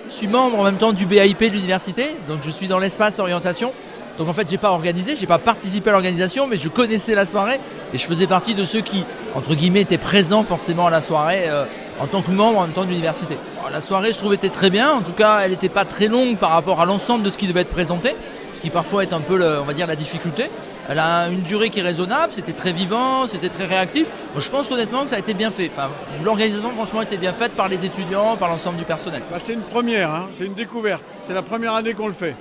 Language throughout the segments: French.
Je suis membre en même temps du BIP de l'université, donc je suis dans l'espace orientation. Donc en fait, j'ai pas organisé, j'ai pas participé à l'organisation, mais je connaissais la soirée et je faisais partie de ceux qui, entre guillemets, étaient présents forcément à la soirée en tant que membre en même temps de l'université. Alors, la soirée, je trouve, était très bien. En tout cas, elle n'était pas très longue par rapport à l'ensemble de ce qui devait être présenté, ce qui parfois est un peu, on va dire, la difficulté. Elle a une durée qui est raisonnable, c'était très vivant, c'était très réactif. Donc, je pense honnêtement que ça a été bien fait. Enfin, l'organisation, franchement, était bien faite par les étudiants, par l'ensemble du personnel. C'est une première, hein, c'est une découverte. C'est la première année qu'on le fait.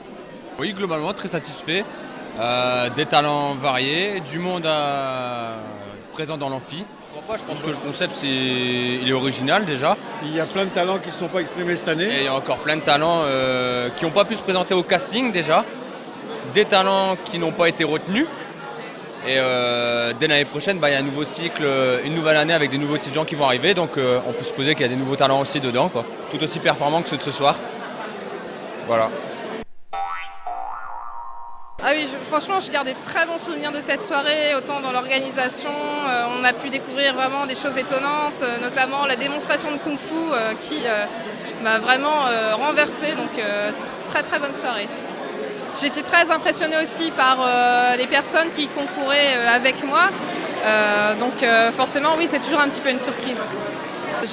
Oui, globalement, très satisfait. Des talents variés, du monde présent dans l'amphi. Pourquoi ? Je pense que le concept, il est original déjà. Il y a plein de talents qui ne se sont pas exprimés cette année. Et il y a encore plein de talents qui n'ont pas pu se présenter au casting déjà. Des talents qui n'ont pas été retenus. Et dès l'année prochaine, il y a un nouveau cycle, une nouvelle année avec des nouveaux étudiants qui vont arriver. Donc on peut supposer qu'il y a des nouveaux talents aussi dedans, quoi. Tout aussi performants que ceux de ce soir. Voilà. Ah oui, franchement, je garde des très bons souvenirs de cette soirée, autant dans l'organisation, on a pu découvrir vraiment des choses étonnantes, notamment la démonstration de Kung Fu qui m'a vraiment renversé, donc très très bonne soirée. J'étais très impressionnée aussi par les personnes qui concouraient avec moi, donc forcément oui, c'est toujours un petit peu une surprise.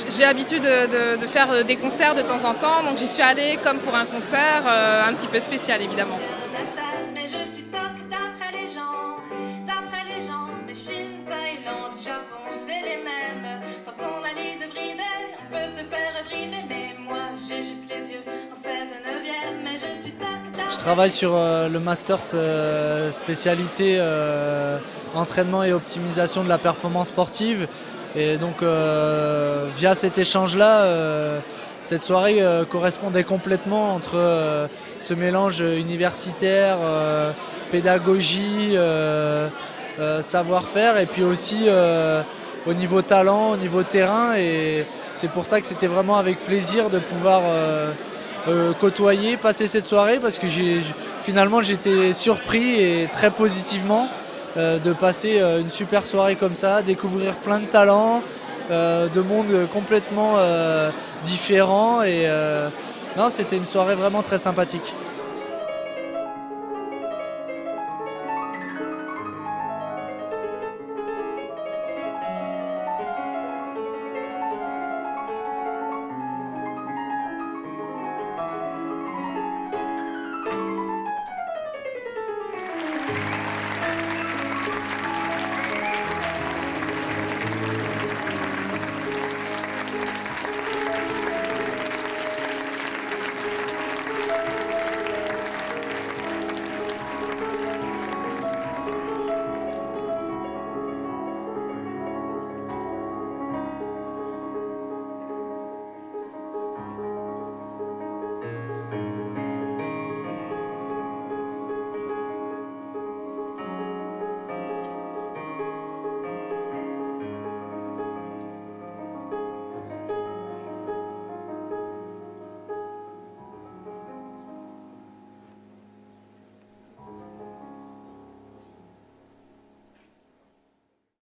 J'ai l'habitude de faire des concerts de temps en temps, donc j'y suis allée comme pour un concert, un petit peu spécial évidemment. Mais je suis toc d'après les gens, mais Chine, Thaïlande, Japon, c'est les mêmes. Tant qu'on analyse brider, on peut se faire brimer, mais moi j'ai juste les yeux en 16/9, mais je suis toc d'après. Je travaille sur le Masters spécialité entraînement et optimisation de la performance sportive. Et donc via cet échange-là, cette soirée correspondait complètement entre ce mélange universitaire, pédagogie, savoir-faire et puis aussi au niveau talent, au niveau terrain. Et c'est pour ça que c'était vraiment avec plaisir de pouvoir côtoyer, passer cette soirée parce que finalement j'étais surpris et très positivement de passer une super soirée comme ça, découvrir plein de talents, de mondes complètement différents et non, c'était une soirée vraiment très sympathique.